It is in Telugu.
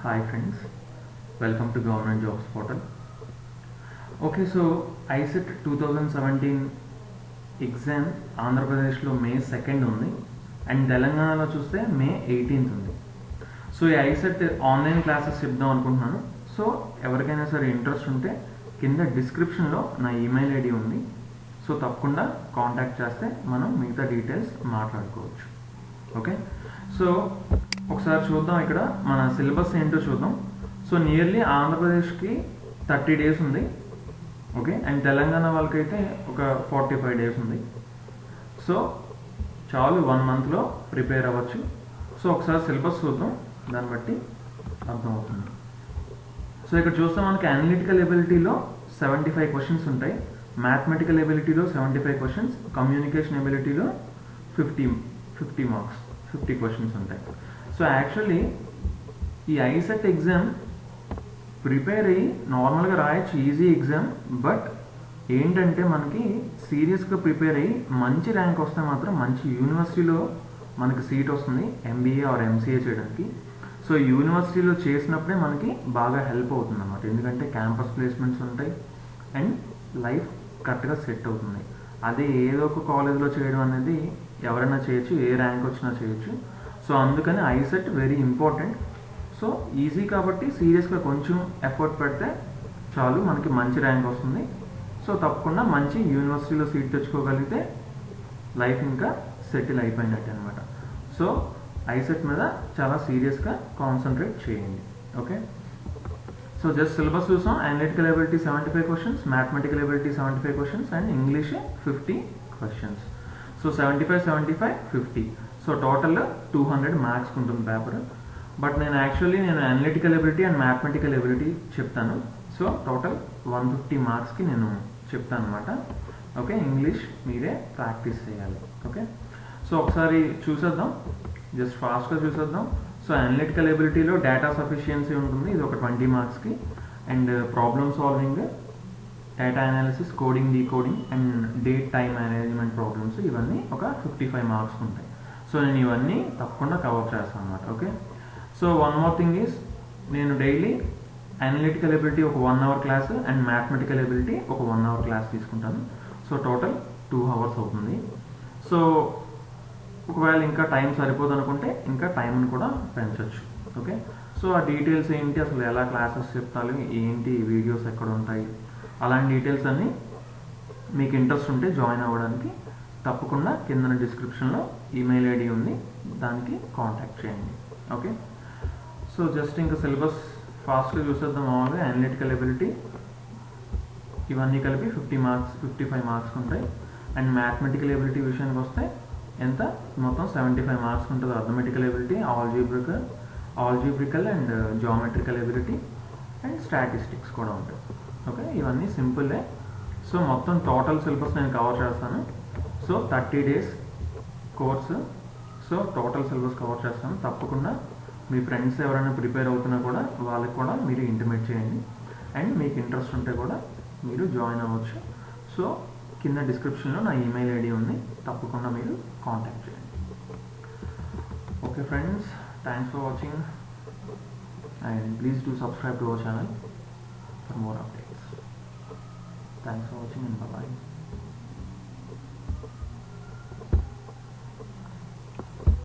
Hi friends, welcome to Government Jobs Portal. Okay, so ICET 2017 exam ఆంధ్రప్రదేశ్లో మే 2 ఉంది అండ్ తెలంగాణలో చూస్తే మే 18 ఉంది. సో ఈ ఐసెట్ ఆన్లైన్ క్లాసెస్ చెప్దాం అనుకుంటున్నాను. సో ఎవరికైనా సరే ఇంట్రెస్ట్ ఉంటే కింద డిస్క్రిప్షన్లో నా ఈమెయిల్ ఐడి ఉంది. సో తప్పకుండా కాంటాక్ట్ చేస్తే మనం మిగతా డీటెయిల్స్ మాట్లాడుకోవచ్చు. ఓకే, సో ఒకసారి చూద్దాం ఇక్కడ మన సిలబస్ ఏంటో చూద్దాం. సో నియర్లీ ఆంధ్రప్రదేశ్కి 30 days ఉంది. ఓకే, అండ్ తెలంగాణ వాళ్ళకైతే ఒక 45 days ఉంది. సో చాలు 1 monthలో ప్రిపేర్ అవ్వచ్చు. సో ఒకసారి సిలబస్ చూద్దాం, దాన్ని బట్టి అర్థమవుతుంది. సో ఇక్కడ చూస్తే మనకి అనలిటికల్ ఎబిలిటీలో 75 questions ఉంటాయి, మ్యాథమెటికల్ ఎబిలిటీలో 75 questions, కమ్యూనికేషన్ ఎబిలిటీలో 50 marks 50 questions ఉంటాయి. సో యాక్చువల్లీ ఈ ఐసెట్ ఎగ్జామ్ ప్రిపేర్ అయ్యి నార్మల్గా రాయొచ్చు, ఈజీ ఎగ్జామ్. బట్ ఏంటంటే మనకి సీరియస్గా ప్రిపేర్ అయ్యి మంచి ర్యాంక్ వస్తే మాత్రం మంచి యూనివర్సిటీలో మనకి సీట్ వస్తుంది ఎంబీఏ ఆర్ ఎంసీఏ చేయడానికి. సో యూనివర్సిటీలో చేసినప్పుడే మనకి బాగా హెల్ప్ అవుతుంది అన్నమాట, ఎందుకంటే క్యాంపస్ ప్లేస్మెంట్స్ ఉంటాయి అండ్ లైఫ్ కరెక్ట్గా సెట్ అవుతుంది. అదే ఏదో ఒక కాలేజ్లో చేయడం అనేది ఎవరైనా చేయొచ్చు, ఏ ర్యాంక్ వచ్చినా చేయొచ్చు. సో అందుకని ICET very important. So easy కాబట్టి సీరియస్గా కొంచెం ఎఫర్ట్ పెడితే చాలు మనకి మంచి ర్యాంక్ వస్తుంది. సో తప్పకుండా మంచి యూనివర్సిటీలో సీట్ తెచ్చుకోగలిగితే లైఫ్ ఇంకా సెటిల్ అయిపోయినట్టు అనమాట. సో ఐసెట్ మీద చాలా సీరియస్గా కాన్సన్ట్రేట్ చేయండి. ఓకే, సో జస్ట్ సిలబస్ చూసాం. Analytical ability 75 questions, mathematical ability 75 questions and English 50 questions. So 75, 50. So total 200 marks ఉంటుంది పేపర్. బట్ నేను analytical ability and mathematical ability చెప్తాను. సో టోటల్ 150 marksకి నేను చెప్తాను అనమాట. ఓకే, ఇంగ్లీష్ మీరే ప్రాక్టీస్ చేయాలి. ఓకే, సో ఒకసారి చూసేద్దాం, జస్ట్ ఫాస్ట్గా చూసేద్దాం. సో అనలిటికల్ ఎబిలిటీలో డేటా సఫిషియన్సీ ఉంటుంది, ఇది ఒక 20 marksకి. And problem solving, data analysis, coding, decoding and date time management problems, ఇవన్నీ ఒక 55 marks ఉంటాయి. సో నేను ఇవన్నీ తప్పకుండా కవర్ చేస్తాను అనమాట. Okay, so one more thing is, నేను డైలీ అనలిటికల్ ఎబిలిటీ ఒక 1 hour class and mathematical ability ఒక 1 hour క్లాస్ తీసుకుంటాను. సో టోటల్ 2 hours అవుతుంది. సో ఒకవేళ ఇంకా టైం సరిపోదు అనుకుంటే ఇంకా టైంని కూడా పెంచవచ్చు. ఓకే, సో ఆ డీటెయిల్స్ ఏంటి, అసలు ఎలా క్లాసెస్ చెప్తాను, ఏంటి వీడియోస్ ఎక్కడ ఉంటాయి, అలాంటి డీటెయిల్స్ అన్నీ మీకు ఇంట్రెస్ట్ ఉంటే జాయిన్ అవ్వడానికి తప్పకుండా కింద డిస్క్రిప్షన్లో ఈమెయిల్ ఐడి ఉంది, దానికి కాంటాక్ట్ చేయండి. ఓకే, సో జస్ట్ ఇంకా సిలబస్ ఫాస్ట్గా చూసేద్దాం. మామూలుగా అనలిటికల్ ఎబిలిటీ ఇవన్నీ కలిపి 50 marks 55 marks ఉంటాయి. అండ్ మ్యాథమెటికల్ ఎబిలిటీ విషయానికి వస్తే ఎంత, మొత్తం 75 marks ఉంటుంది. Arithmetical ability, algebraical and geometrical ability and statistics కూడా ఉంటాయి. ఓకే, ఇవన్నీ సింపుల్లే. సో మొత్తం టోటల్ సిలబస్ నేను కవర్ చేస్తాను. So 30 days course. So total syllabus cover చేస్తాను. తప్పకుండా మీ ఫ్రెండ్స్ ఎవరైనా ప్రిపేర్ అవుతున్నా కూడా వాళ్ళకి కూడా మీరు ఇంటిమేట్ చేయండి. అండ్ మీకు ఇంట్రెస్ట్ ఉంటే కూడా మీరు జాయిన్ అవ్వచ్చు. సో కింద డిస్క్రిప్షన్లో నా ఈమెయిల్ ఐడి ఉంది, తప్పకుండా మీరు కాంటాక్ట్ చేయండి. Okay friends, thanks for watching and please do subscribe to our channel for more updates. Thanks for watching and bye.